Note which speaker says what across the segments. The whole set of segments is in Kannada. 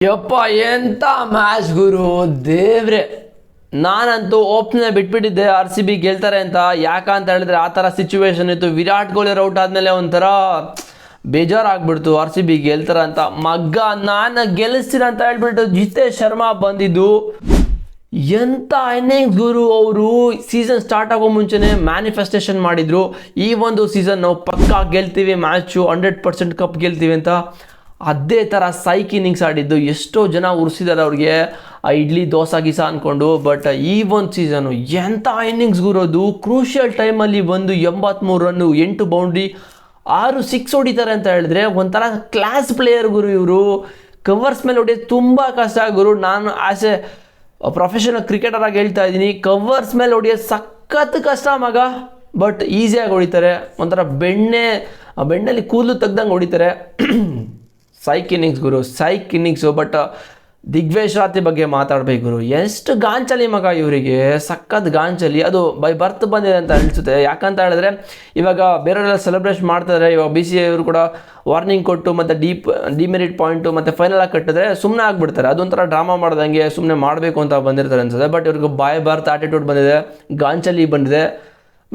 Speaker 1: ಯಪ್ಪ ಎಂತ ಮ್ಯಾಚ್ ಗುರು ದೇವ್ರೆ. ನಾನಂತೂ ಓಪ್ನೇ ಬಿಟ್ಬಿಟ್ಟಿದ್ದೆ RCB ಗೆಲ್ತಾರೆ ಅಂತ. ಯಾಕಂತ ಹೇಳಿದ್ರೆ ಆ ಥರ ಸಿಚುವೇಶನ್ ಇತ್ತು. ವಿರಾಟ್ ಕೊಹ್ಲಿ ಔಟ್ ಆದಮೇಲೆ ಒಂಥರ ಬೇಜಾರಾಗ್ಬಿಡ್ತು RCB ಗೆಲ್ತಾರೆ ಅಂತ. ಮಗ್ಗ ನಾನು ಗೆಲ್ಲಿಸ್ತೀನಿ ಅಂತ ಹೇಳ್ಬಿಟ್ಟು ಜಿತೇಶ್ ಶರ್ಮಾ ಬಂದಿದ್ದು ಎಂಥ ಇನ್ನಿಂಗ್ಸ್ ಗುರು. ಅವರು ಸೀಸನ್ ಸ್ಟಾರ್ಟ್ ಆಗೋ ಮುಂಚೆನೇ ಮ್ಯಾನಿಫೆಸ್ಟೇಷನ್ ಮಾಡಿದರು, ಈ ಒಂದು ಸೀಸನ್ ನಾವು ಪಕ್ಕಾ ಗೆಲ್ತೀವಿ, ಮ್ಯಾಚು 100% ಕಪ್ ಗೆಲ್ತೀವಿ ಅಂತ. ಅದೇ ಥರ ಸೈಕ್ ಇನ್ನಿಂಗ್ಸ್ ಆಡಿದ್ದು. ಎಷ್ಟೋ ಜನ ಉರಿಸಿದ್ದಾರೆ ಅವ್ರಿಗೆ ಇಡ್ಲಿ ದೋಸೆ ಗೀಸ ಅಂದ್ಕೊಂಡು. ಬಟ್ ಈ ಒಂದು ಸೀಸನು ಎಂಥ ಇನ್ನಿಂಗ್ಸ್ ಗುರೋದು. ಕ್ರೂಷಿಯಲ್ ಟೈಮಲ್ಲಿ ಬಂದು 83 ರನ್ನು, 8 ಬೌಂಡ್ರಿ, 6 ಸಿಕ್ಸ್ ಹೊಡಿತಾರೆ ಅಂತ ಹೇಳಿದ್ರೆ ಒಂಥರ ಕ್ಲಾಸ್ ಪ್ಲೇಯರ್ ಗುರು ಇವರು. ಕವರ್ಸ್ ಮೇಲೆ ಹೊಡಿಯೋದು ತುಂಬ ಕಷ್ಟ ಗುರು. ನಾನು ಆಸ್ ಎ ಪ್ರೊಫೆಷನಲ್ ಕ್ರಿಕೆಟರ್ ಆಗಿ ಹೇಳ್ತಾ ಇದ್ದೀನಿ, ಕವರ್ಸ್ ಮೇಲೆ ಹೊಡಿಯೋದು ಸಖತ್ ಕಷ್ಟ ಮಗ. ಬಟ್ ಈಸಿಯಾಗಿ ಹೊಡಿತಾರೆ. ಒಂಥರ ಬೆಣ್ಣೆಲಿ ಕೂದಲು ತೆಗ್ದಂಗೆ ಹೊಡಿತಾರೆ. ಸೈಕ್ ಇನ್ನಿಂಗ್ಸ್ ಗುರು, psych innings. But Digvesh Rathi ಬಗ್ಗೆ ಮಾತಾಡ್ಬೇಕು ಗುರು. ಎಷ್ಟು ಗಾಂಚಲಿ ಮಗ ಇವರಿಗೆ, ಸಖತ್ ಗಾಂಚಲಿ. ಅದು ಬೈ ಬರ್ತ್ ಬಂದಿದೆ ಅಂತ ಅನಿಸುತ್ತೆ. ಯಾಕಂತ ಹೇಳಿದ್ರೆ ಇವಾಗ ಬೇರೆಯವರೆಲ್ಲ ಸೆಲೆಬ್ರೇಟ್ ಮಾಡ್ತಾರೆ. ಇವಾಗ BCCI ಅವರು ಕೂಡ ವಾರ್ನಿಂಗ್ ಕೊಟ್ಟು ಮತ್ತು ಡಿಮೆರಿಟ್ ಪಾಯಿಂಟು ಮತ್ತು ಫೈನಲ್ ಆಗಿ ಕಟ್ಟಿದ್ರೆ ಸುಮ್ಮನೆ ಆಗಿಬಿಡ್ತಾರೆ. ಅದೊಂಥರ ಡ್ರಾಮಾ ಮಾಡ್ದಂಗೆ ಸುಮ್ಮನೆ ಮಾಡಬೇಕು ಅಂತ ಬಂದಿರ್ತಾರೆ ಅನ್ಸುತ್ತೆ. ಬಟ್ ಇವ್ರಿಗೆ ಬಾಯ್ ಬರ್ತ್ ಆಟಿಟ್ಯೂಡ್ ಬಂದಿದೆ, ಗಾಂಚಲಿ ಬಂದಿದೆ.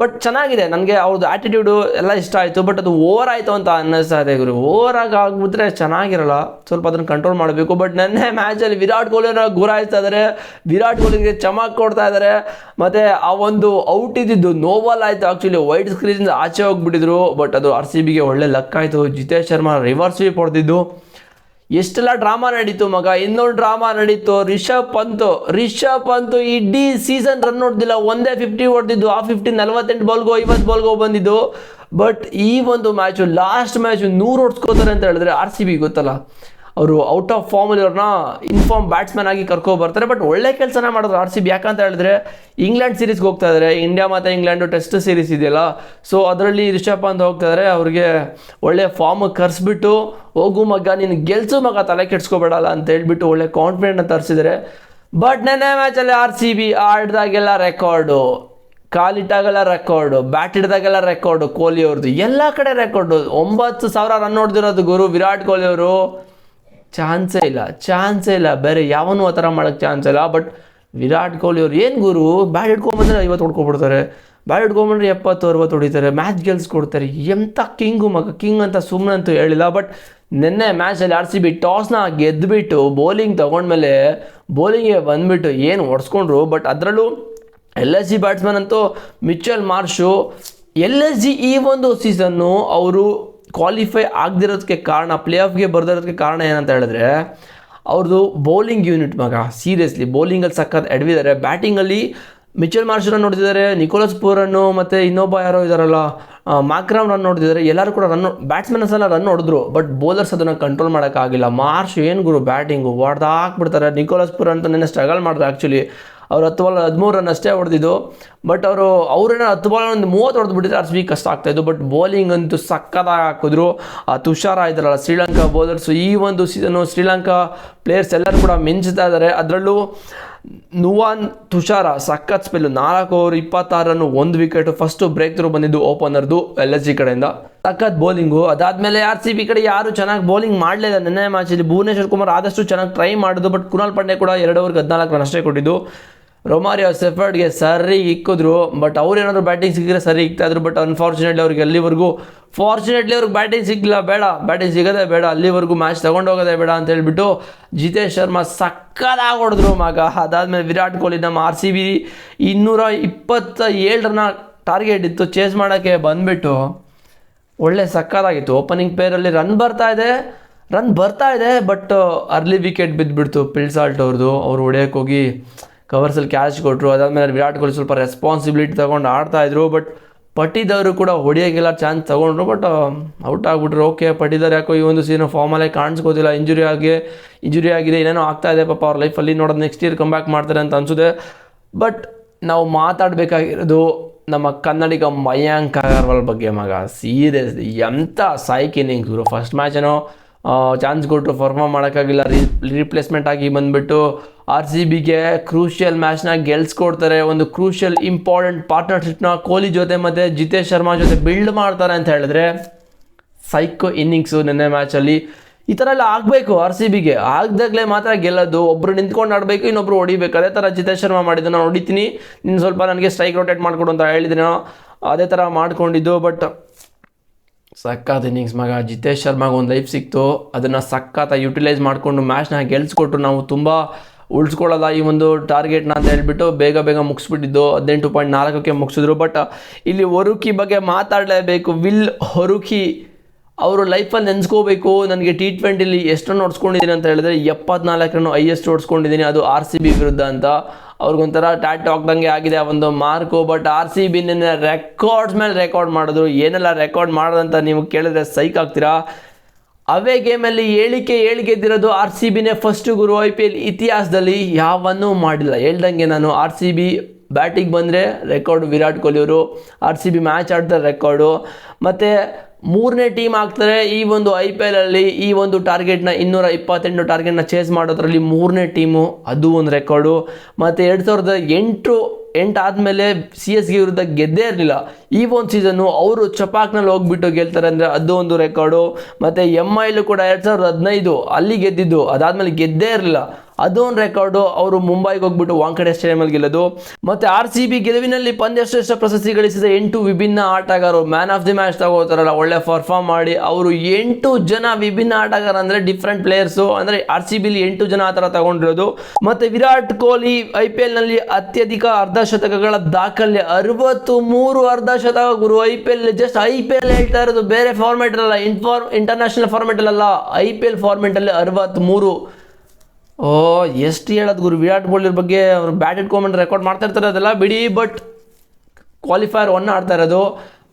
Speaker 1: ಬಟ್ ಚೆನ್ನಾಗಿದೆ, ನನಗೆ ಅವ್ರದ್ದು ಆ್ಯಟಿಟ್ಯೂಡು ಎಲ್ಲ ಇಷ್ಟ ಆಯಿತು. ಬಟ್ ಅದು ಓವರ್ ಆಯಿತು ಅಂತ ಅನ್ನಿಸ್ತಾ ಇದೆ ಗುರು. ಓವರಾಗಿ ಆಗಿಬಿಟ್ರೆ ಚೆನ್ನಾಗಿರಲ್ಲ, ಸ್ವಲ್ಪ ಅದನ್ನು ಕಂಟ್ರೋಲ್ ಮಾಡಬೇಕು. ಬಟ್ ನೆನ್ನೆ ಮ್ಯಾಚಲ್ಲಿ ವಿರಾಟ್ ಕೊಹ್ಲಿನ ಗುರಾಯಿಸ್ತಾ ಇದ್ದಾರೆ, ವಿರಾಟ್ ಕೊಹ್ಲಿಗೆ ಚಮಕ್ ಕೊಡ್ತಾ ಇದ್ದಾರೆ. ಮತ್ತು ಆ ಒಂದು ಔಟ್ ಇದ್ದಿದ್ದು ನೋಬಾಲ್ ಆಯಿತು. ಆ್ಯಕ್ಚುಲಿ ವೈಟ್ ಸ್ಕ್ರೀನಿಂದ ಆಚೆ ಹೋಗ್ಬಿಟ್ಟಿದ್ರು. ಬಟ್ ಅದು RCBಗೆ ಒಳ್ಳೆ ಲಕ್ ಆಯಿತು. ಜಿತೇಶ್ ಶರ್ಮಾ ರಿವರ್ಸ್ ಸ್ವೀಪ್ ಹೊಡೆದಿದ್ದು. ಎಷ್ಟೆಲ್ಲ ಡ್ರಾಮಾ ನಡೀತು ಮಗ. ಇನ್ನೊಂದು ಡ್ರಾಮಾ ನಡೀತು. ರಿಷಬ್ ಪಂತ್ ಇಡೀ ಸೀಸನ್ ರನ್ ಹೊಡೆದಿಲ್ಲ, ಒಂದೇ 50 ಹೊಡೆದಿದ್ದು. ಆ 50 48 ಬಾಲ್ಗೋ 50 ಬಾಲ್ಗೋ ಬಂದಿದ್ದು. ಬಟ್ ಈ ಒಂದು ಮ್ಯಾಚು, ಲಾಸ್ಟ್ ಮ್ಯಾಚು 100 ಹೊಡ್ಸ್ಕೋತಾರೆ ಅಂತ ಹೇಳಿದ್ರೆ RCB ಗೊತ್ತಲ್ಲ, ಅವರು ಔಟ್ ಆಫ್ ಫಾರ್ಮಲ್ಲಿ ಅವ್ರನ್ನ ಇನ್ಫಾರ್ಮ್ ಬ್ಯಾಟ್ಸ್ಮನ್ ಆಗಿ ಕರ್ಕೊಬರ್ತಾರೆ. ಬಟ್ ಒಳ್ಳೆ ಕೆಲಸನೇ ಮಾಡಿದ್ರು RCB. ಯಾಕಂತ ಹೇಳಿದ್ರೆ ಇಂಗ್ಲೆಂಡ್ ಸೀರೀಸ್ಗೆ ಹೋಗ್ತಾ ಇದ್ದಾರೆ. ಇಂಡಿಯಾ ಮತ್ತು ಇಂಗ್ಲೆಂಡು ಟೆಸ್ಟ್ ಸೀರೀಸ್ ಇದೆಯಲ್ಲ, ಸೊ ಅದರಲ್ಲಿ ರಿಷಬ್ ಪಂತ್ ಹೋಗ್ತಾ ಇದ್ದಾರೆ. ಅವ್ರಿಗೆ ಒಳ್ಳೆ ಫಾರ್ಮಿಗೆ ಕರೆಸ್ಬಿಟ್ಟು, ಹೋಗು ಮಗ ನೀನು ಗೆಲ್ಸು ಮಗ, ತಲೆ ಕೆಡ್ಸ್ಕೊಬೇಡಲ್ಲ ಅಂತ ಹೇಳ್ಬಿಟ್ಟು ಒಳ್ಳೆ ಕಾನ್ಫಿಡೆಂಟ್ ಅಂತ ತರಿಸಿದ್ದಾರೆ. ಬಟ್ ನೆನ್ನೆ ಮ್ಯಾಚಲ್ಲಿ RCB ಆಡಿದಾಗೆಲ್ಲ ರೆಕಾರ್ಡು, ಕಾಲಿಟ್ಟಾಗೆಲ್ಲ ರೆಕಾರ್ಡು, ಬ್ಯಾಟ್ ಹಿಡ್ದಾಗೆಲ್ಲ ರೆಕಾರ್ಡು. ಕೊಹ್ಲಿ ಅವ್ರದ್ದು ಎಲ್ಲ ಕಡೆ ರೆಕಾರ್ಡು. 9,000 ರನ್ ಹೊಡೆದಿರೋದು ಗುರು ವಿರಾಟ್ ಕೊಹ್ಲಿ ಅವರು. ಚಾನ್ಸೇ ಇಲ್ಲ. ಬೇರೆ ಯಾವನೂ ಆ ಥರ ಮಾಡೋಕ್ಕೆ ಚಾನ್ಸ್ ಇಲ್ಲ. ಬಟ್ ವಿರಾಟ್ ಕೊಹ್ಲಿ ಅವ್ರು ಏನು ಗುರು, ಬ್ಯಾಟ್ ಹಿಡ್ಕೊಂಬಂದ್ರೆ 50 ಹೊಡ್ಕೊಬಿಡ್ತಾರೆ, ಬ್ಯಾಟ್ ಹಿಡ್ಕೊಂಬಂದ್ರೆ 70-60 ಹೊಡಿತಾರೆ, ಮ್ಯಾಚ್ ಗೆಲ್ಸ್ಕೊಡ್ತಾರೆ. ಎಂಥ ಕಿಂಗು ಮಗ. ಕಿಂಗ್ ಅಂತ ಸುಮ್ಮನೆ ಅಂತೂ ಹೇಳಿಲ್ಲ. ಬಟ್ ನಿನ್ನೆ ಮ್ಯಾಚಲ್ಲಿ RCB ಟಾಸ್ನ ಗೆದ್ದುಬಿಟ್ಟು ಬೌಲಿಂಗ್ ತೊಗೊಂಡ್ಮೇಲೆ ಬೌಲಿಂಗ್ಗೆ ಬಂದುಬಿಟ್ಟು ಏನು ಹೊಡ್ಸ್ಕೊಂಡ್ರು. ಬಟ್ ಅದರಲ್ಲೂ LSG ಬ್ಯಾಟ್ಸ್ಮನ್ ಅಂತೂ ಮಿಚೆಲ್ ಮಾರ್ಷು. LSG ಈ ಒಂದು ಸೀಸನ್ನು ಅವರು ಕ್ವಾಲಿಫೈ ಆಗದಿರೋದಕ್ಕೆ ಕಾರಣ, ಪ್ಲೇ ಆಫ್ಗೆ ಬರ್ದಿರೋದಕ್ಕೆ ಕಾರಣ ಏನಂತ ಹೇಳಿದ್ರೆ ಅವ್ರದ್ದು ಬೌಲಿಂಗ್ ಯೂನಿಟ್ ಮಗ. ಸೀರಿಯಸ್ಲಿ ಬೌಲಿಂಗಲ್ಲಿ ಸಖತ್ ಎಡವಿದ್ದಾರೆ. ಬ್ಯಾಟಿಂಗಲ್ಲಿ ಮಿಚೆಲ್ ಮಾರ್ಷ್ ರನ್ ನೋಡ್ತಿದ್ದಾರೆ, ನಿಕೋಲಸ್ ಪೂರನ್ನು ಮತ್ತು ಇನ್ನೊಬ್ಬ ಯಾರೋ ಇದ್ದಾರಲ್ಲ ಮಾಕ್ರಾಮ್ ರನ್ ನೋಡ್ತಿದ್ದಾರೆ. ಎಲ್ಲರೂ ಕೂಡ ಬ್ಯಾಟ್ಸ್ಮನ್ಸ್ ಎಲ್ಲ ರನ್ ಹೊಡೆದ್ರು. ಬಟ್ ಬೌಲರ್ಸ್ ಅದನ್ನು ಕಂಟ್ರೋಲ್ ಮಾಡೋಕ್ಕಾಗಿಲ್ಲ. ಮಾರ್ಷ್ ಏನು ಗುರು ಬ್ಯಾಟಿಂಗು ಹೊಡೆದಾಕ್ಬಿಡ್ತಾರೆ. ನಿಕೋಲಸ್ ಪೂರ್ ಅಂತ ನೆನ್ನೆ ಸ್ಟ್ರಗಲ್ ಮಾಡಿದ್ರು. ಆ್ಯಕ್ಚುಲಿ ಅವ್ರು 10 ಬಾಲ್ 13 ರನ್ ಅಷ್ಟೇ ಹೊಡೆದಿದ್ದು. ಬಟ್ ಅವ್ರೇನೋ 10 ಬಾಲ್ ಒಂದು 30 ಹೊಡೆದ್ಬಿಟ್ಟಿದ್ರೆ RCB ಕಷ್ಟ ಆಗ್ತಾಯಿದ್ದು. ಬಟ್ ಬೌಲಿಂಗ್ ಅಂತೂ ಸಕ್ಕತ್ತಾಗಿ ಹಾಕಿದ್ರು. ತುಷಾರ ಇದ್ದಾರಲ್ಲ ಶ್ರೀಲಂಕಾ ಬೌಲರ್ಸು, ಈ ಒಂದು ಸೀಸನು ಶ್ರೀಲಂಕಾ ಪ್ಲೇಯರ್ಸ್ ಎಲ್ಲರೂ ಕೂಡ ಮಿಂಚ್ತಾ ಇದ್ದಾರೆ. ಅದರಲ್ಲೂ ನುವಾನ್ ತುಷಾರ ಸಖತ್ ಸ್ಪೆಲ್ಲು, 4 ಓವರ್ 26 ರನ್ನು, 1 ವಿಕೆಟು. ಫಸ್ಟು ಬ್ರೇಕ್ ಥ್ರೂ ಬಂದಿದ್ದು ಓಪನರ್ದು LSG ಕಡೆಯಿಂದ, ಸಖತ್ ಬೌಲಿಂಗು. ಅದಾದಮೇಲೆ RCB ಕಡೆ ಯಾರು ಚೆನ್ನಾಗಿ ಬೌಲಿಂಗ್ ಮಾಡಲಿಲ್ಲ ನೆನ್ನೆ ಮ್ಯಾಚಲ್ಲಿ. ಭುವನೇಶ್ವರ್ ಕುಮಾರ್ ಆದಷ್ಟು ಚೆನ್ನಾಗಿ ಟ್ರೈ ಮಾಡಿದ್ರು. ಬಟ್ ಕುನಾಲ್ ಪಾಂಡೆ ಕೂಡ 2 ಓವರ್ 14 ರನ್ ಅಷ್ಟೇ ಕೊಟ್ಟಿದ್ದು. ರೊಮಾರಿಯೋ ಸೆಫರ್ಡ್ಗೆ ಸರಿ ಇಕ್ಕಿದ್ರು. ಬಟ್ ಅವ್ರೇನಾದ್ರು ಬ್ಯಾಟಿಂಗ್ ಸಿಕ್ಕಿದ್ರೆ ಸರಿ ಇಕ್ತಾಯಿದ್ರು. ಬಟ್ ಅನ್ಫಾರ್ಚುನೇಟ್ಲಿ ಅವ್ರಿಗೆ ಅವ್ರಿಗೆ ಬ್ಯಾಟಿಂಗ್ ಸಿಕ್ಕಿಲ್ಲ. ಬ್ಯಾಟಿಂಗ್ ಸಿಗೋದೇ ಬೇಡ, ಅಲ್ಲಿವರೆಗೂ ಮ್ಯಾಚ್ ತೊಗೊಂಡೋಗೋದೇ ಬೇಡ ಅಂತ ಹೇಳ್ಬಿಟ್ಟು ಜಿತೇಶ್ ಶರ್ಮಾ ಸಕ್ಕತ್ತಾಗಿ ಹೊಡೆದ್ರು ಮಗ. ಅದಾದಮೇಲೆ ವಿರಾಟ್ ಕೊಹ್ಲಿ ನಮ್ಮ RCB 227 ರನ್ನ ಟಾರ್ಗೆಟ್ ಇತ್ತು, ಚೇಸ್ ಮಾಡೋಕ್ಕೆ ಬಂದುಬಿಟ್ಟು ಒಳ್ಳೆ ಸಕ್ಕತ್ತಾಗಿತ್ತು. ಓಪನಿಂಗ್ ಪೇರಲ್ಲಿ ರನ್ ಬರ್ತಾ ಇದೆ. ಬಟ್ ಅರ್ಲಿ ವಿಕೆಟ್ ಬಿದ್ದುಬಿಡ್ತು ಪಿಲ್ಸಾಲ್ಟ್ ಅವ್ರದ್ದು. ಅವ್ರು ಹೊಡೆಯೋಕ್ಕೆ ಹೋಗಿ ಕವರ್ಸಲ್ಲಿ ಕ್ಯಾಚ್ ಕೊಟ್ಟರು. ಅದಾದಮೇಲೆ ವಿರಾಟ್ ಕೊಹ್ಲಿ ಸ್ವಲ್ಪ ರೆಸ್ಪಾನ್ಸಿಬಿಲಿಟಿ ತೊಗೊಂಡು ಆಡ್ತಾಯಿದ್ರು. ಬಟ್ ಪಟಿದವರು ಕೂಡ ಹೊಡಿಯೋಕ್ಕೆಲ್ಲ ಚಾನ್ಸ್ ತೊಗೊಂಡ್ರು. ಬಟ್ ಔಟ್ ಆಗಿಬಿಟ್ರು. ಓಕೆ, ಪಟಿದರ್ ಯಾಕೋ ಈ ಒಂದು ಸೀಸನ್ ಫಾರ್ಮಲ್ಲೇ ಕಾಣಿಸ್ಕೋತಿಲ್ಲ, ಇಂಜುರಿ ಆಗಿದೆ, ಏನೇನೋ ಆಗ್ತಾಯಿದೆ ಪಾಪ ಅವ್ರ ಲೈಫಲ್ಲಿ. ನೋಡೋದು ನೆಕ್ಸ್ಟ್ ಇಯರ್ ಕಮ್ ಬ್ಯಾಕ್ ಮಾಡ್ತಾರೆ ಅಂತ ಅನಿಸುತ್ತೆ. ಬಟ್ ನಾವು ಮಾತಾಡಬೇಕಾಗಿರೋದು ನಮ್ಮ ಕನ್ನಡಿಗ ಮಯಾಂಕ್ ಅಗರ್ವಾಲ್ ಬಗ್ಗೆ ಮಗ. ಸೀರಿಯಸ್ಲಿ ಎಂಥ ಸೈಕ್ ಇನ್ನಿಂಗ್ಸ್ ಗುರು. ಫಸ್ಟ್ ಮ್ಯಾಚ್ ಏನೋ ಚಾನ್ಸ್ ಕೊಟ್ಟರು, ಪರ್ಫಾರ್ಮ್ ಮಾಡೋಕ್ಕಾಗಿಲ್ಲ. ರೀಪ್ಲೇಸ್ಮೆಂಟ್ ಆಗಿ ಬಂದುಬಿಟ್ಟು RCBಗೆ ಕ್ರೂಷಿಯಲ್ ಮ್ಯಾಚ್ನ ಗೆಲ್ಸ್ಕೊಡ್ತಾರೆ. ಒಂದು ಕ್ರೂಷಿಯಲ್ ಇಂಪಾರ್ಟೆಂಟ್ ಪಾರ್ಟ್ನರ್ಶಿಪ್ನ ಕೊಹ್ಲಿ ಜೊತೆ ಮತ್ತು ಜಿತೇಶ್ ಶರ್ಮಾ ಜೊತೆ ಬಿಲ್ಡ್ ಮಾಡ್ತಾರೆ ಅಂತ ಹೇಳಿದ್ರೆ ಸೈಕೋ ಇನ್ನಿಂಗ್ಸು ನೆನ್ನೆ ಮ್ಯಾಚಲ್ಲಿ. ಈ ಥರ ಎಲ್ಲ ಆಗಬೇಕು RCBಗೆ. ಆಗದಾಗಲೇ ಮಾತ್ರ ಗೆಲ್ಲೋದು. ಒಬ್ಬರು ನಿಂತ್ಕೊಂಡು ಆಡಬೇಕು, ಇನ್ನೊಬ್ರು ಹೊಡಿಬೇಕು. ಅದೇ ಥರ ಜಿತೇಶ್ ಶರ್ಮಾ ಮಾಡಿದ್ದು, ನಾನು ಹೊಡಿತೀನಿ, ನೀನು ಸ್ವಲ್ಪ ನನಗೆ ಸ್ಟ್ರೈಕ್ ರೊಟೇಟ್ ಮಾಡಿಕೊಡು ಅಂತ ಹೇಳಿದ್ದೀನಿ. ಅದೇ ಥರ ಮಾಡ್ಕೊಂಡಿದ್ದು. ಬಟ್ ಸಖತ್ ಇನ್ನಿಂಗ್ಸ್ ಮಗ. ಜಿತೇಶ್ ಶರ್ಮಾಗೆ ಒಂದು ಲೈಫ್ ಸಿಕ್ತು, ಅದನ್ನು ಸಖತ್ತಾಗಿ ಯುಟಿಲೈಸ್ ಮಾಡಿಕೊಂಡು ಮ್ಯಾಚ್ನ ಗೆಲ್ಸ್ಕೊಟ್ರು. ನಾವು ತುಂಬ ಉಳಿಸ್ಕೊಳ್ಳೋದ ಈ ಒಂದು ಟಾರ್ಗೆಟ್ನ ಅಂತ ಹೇಳ್ಬಿಟ್ಟು ಬೇಗ ಮುಗಿಸ್ಬಿಟ್ಟಿದ್ದು. 18.4ಕ್ಕೆ ಮುಗಿಸಿದ್ರು. ಬಟ್ ಇಲ್ಲಿ ಹೊರುಕಿ ಬಗ್ಗೆ ಮಾತಾಡಲೇಬೇಕು. ವಿಲ್ ಹೊರುಕಿ ಅವರು ಲೈಫಲ್ಲಿ ನೆನೆಸ್ಕೋಬೇಕು. ನನಗೆ T20ಲಿ ಎಷ್ಟು ರನ್ ಹೊಡ್ಸ್ಕೊಂಡಿದ್ದೀನಿ ಅಂತ ಹೇಳಿದ್ರೆ 74 ರನ್ ಹೈಯೆಸ್ಟ್ ಹೊಡ್ಸ್ಕೊಂಡಿದ್ದೀನಿ, ಅದು RCB ವಿರುದ್ಧ ಅಂತ. ಅವ್ರಿಗೊಂಥರ ಟ್ಯಾಟು ಹಾಕ್ದಂಗೆ ಆಗಿದೆ ಆ ಒಂದು ಮಾರ್ಕು. ಬಟ್ RCB ರೆಕಾರ್ಡ್ಸ್ ಮೇಲೆ ರೆಕಾರ್ಡ್ ಮಾಡಿದ್ರು. ಏನೆಲ್ಲ ರೆಕಾರ್ಡ್ ಮಾಡೋದಂತ ನೀವು ಕೇಳಿದ್ರೆ ಸೈಕ್ ಆಗ್ತೀರಾ. ಅವೇ ಗೇಮಲ್ಲಿ ಹೇಳಿಕೆದ್ದಿರೋದು RCBನೇ ಫಸ್ಟ್ ಗುರು. IPL ಇತಿಹಾಸದಲ್ಲಿ ಯಾವನ್ನೂ ಮಾಡಿಲ್ಲ. ಹೇಳ್ದಂಗೆ ನಾನು RCB ಬ್ಯಾಟಿಗೆ ಬಂದರೆ ರೆಕಾರ್ಡು ವಿರಾಟ್ ಕೊಹ್ಲಿ ಅವರು, RCB ಮ್ಯಾಚ್ ಆಡ್ತಾರೆ ರೆಕಾರ್ಡು. ಮತ್ತು 3ನೇ ಟೀಮ್ ಆಗ್ತಾರೆ ಈ ಒಂದು IPLಲ್ಲಿ ಈ ಒಂದು ಟಾರ್ಗೆಟ್ನ 228 ಟಾರ್ಗೆಟ್ನ ಚೇಸ್ ಮಾಡೋದ್ರಲ್ಲಿ 3ನೇ ಟೀಮು, ಅದು ಒಂದು ರೆಕಾರ್ಡು. ಮತ್ತು 2008 ಆದಮೇಲೆ CSK ವಿರುದ್ಧ ಗೆದ್ದೇ ಇರಲಿಲ್ಲ. ಈ ಒಂದು ಸೀಸನ್ನು ಅವರು ಚಪಾಕ್ನಲ್ಲಿ ಹೋಗ್ಬಿಟ್ಟು ಗೆಲ್ತಾರೆ ಅಂದರೆ ಅದು ಒಂದು ರೆಕಾರ್ಡು. ಮತ್ತು MIಲು ಕೂಡ 2015 ಅಲ್ಲಿ ಗೆದ್ದಿದ್ದು, ಅದಾದಮೇಲೆ ಗೆದ್ದೇ ಇರಲಿಲ್ಲ, ಅದೊಂದು ರೆಕಾರ್ಡು. ಅವರು ಮುಂಬೈಗೆ ಹೋಗ್ಬಿಟ್ಟು ವಾಂಖೇಡೆ ಸ್ಟೇಡಿಯಮಲ್ಲಿ ಗೆಲ್ಲೋದು. ಮತ್ತು RCB ಗೆಲುವಿನಲ್ಲಿ ಪಂದ್ಯಶ್ರೇಷ್ಠ ಪ್ರಶಸ್ತಿ ಗಳಿಸಿದ 8 ವಿಭಿನ್ನ ಆಟಗಾರರು ಮ್ಯಾನ್ ಆಫ್ ದಿ ಮ್ಯಾಚ್ ತಗೋತಾರಲ್ಲ, ಒಳ್ಳೆ ಪರ್ಫಾರ್ಮ್ ಮಾಡಿ. ಅವರು 8 ಜನ ವಿಭಿನ್ನ ಆಟಗಾರ ಅಂದರೆ ಡಿಫ್ರೆಂಟ್ ಪ್ಲೇಯರ್ಸು, ಅಂದರೆ RCBಲಿ 8 ಜನ ಆ ಥರ ತಗೊಂಡಿರೋದು. ಮತ್ತು ವಿರಾಟ್ ಕೊಹ್ಲಿ IPLನಲ್ಲಿ ಅತ್ಯಧಿಕ ಅರ್ಧಶತಕಗಳ ದಾಖಲೆ 63 ಅರ್ಧಶತಕ ಗುರು. ಜಸ್ಟ್ IPL ಹೇಳ್ತಾ ಇರೋದು, ಬೇರೆ ಫಾರ್ಮೆಟ್ ಅಲ್ಲ, ಇಂಟರ್ನ್ಯಾಷನಲ್ ಫಾರ್ಮೆಟಲ್ಲ, IPL ಫಾರ್ಮೆಟಲ್ಲಿ 63. ಎಷ್ಟು ಹೇಳೋದು ಗುರು ವಿರಾಟ್ ಕೊಹ್ಲಿ ಬಗ್ಗೆ. ಅವರು ಬ್ಯಾಟ್ ಇಟ್ಕೊಂಡ್ಬಂದು ರೆಕಾರ್ಡ್ ಮಾಡ್ತಾ ಇರ್ತಾರೆ, ಅದೆಲ್ಲ ಬಿಡಿ. ಬಟ್ ಕ್ವಾಲಿಫೈಯರ್ 1 ಆಡ್ತಾ ಇರೋದು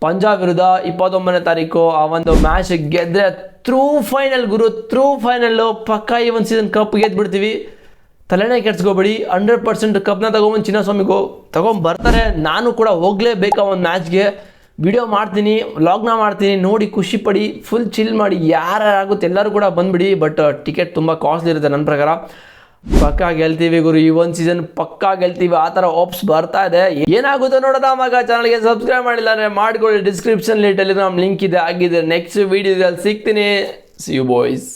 Speaker 1: ಪಂಜಾಬ್ ವಿರುದ್ಧ 29ನೇ ತಾರೀಕು. ಆ ಒಂದು ಮ್ಯಾಚ್ ಗೆದ್ದರೆ ಥ್ರೂ ಫೈನಲ್ ಗುರು, ಥ್ರೂ ಫೈನಲ್ಲು ಪಕ್ಕ ಈ ಒಂದು ಸೀಸನ್ ಕಪ್ ಗೆದ್ಬಿಡ್ತೀವಿ. ತಲೆನೇ ಕೆಡ್ಸ್ಕೊಬೇಡಿ. 100% ಕಪ್ನ ತಗೊಂಬಂದು ಚಿನ್ನಸ್ವಾಮಿಗೂ ತಗೊಂಬರ್ತಾರೆ. ನಾನು ಕೂಡ ಹೋಗಲೇಬೇಕು ಆ ಒಂದು ಮ್ಯಾಚ್ಗೆ. ವಿಡಿಯೋ ಮಾಡ್ತೀನಿ, ವ್ಲಾಗ್ನ ಮಾಡ್ತೀನಿ, ನೋಡಿ ಖುಷಿ ಪಡಿ, ಫುಲ್ ಚಿಲ್ ಮಾಡಿ. ಯಾರಾಗುತ್ತೆ ಎಲ್ಲರೂ ಕೂಡ ಬಂದುಬಿಡಿ. ಬಟ್ ಟಿಕೆಟ್ ತುಂಬ ಕಾಸ್ಟ್ಲಿ ಇರುತ್ತೆ ನನ್ನ ಪ್ರಕಾರ. ಪಕ್ಕಾ ಗೆಲ್ತೀವಿ ಗುರು, ಈ ಒಂದು ಸೀಸನ್ ಪಕ್ಕಾ ಗೆಲ್ತೀವಿ, ಆ ಥರ ಓಪ್ಸ್ ಬರ್ತಾ ಇದೆ. ಏನಾಗುತ್ತೋ ನೋಡೋದ ಮಗ. ಚಾನಲ್ಗೆ ಸಬ್ಸ್ಕ್ರೈಬ್ ಮಾಡಿಲ್ಲ ಅಂದರೆ ಮಾಡ್ಕೊಳ್ಳಿ. ಡಿಸ್ಕ್ರಿಪ್ಷನ್ಲಿ ಟೆಲಿಗ್ರಾಮ್ ಲಿಂಕ್ ಇದೆ, ಆಗಿದೆ. ನೆಕ್ಸ್ಟ್ ವೀಡಿಯೋದಲ್ಲಿ ಸಿಗ್ತೀನಿ. See you boys.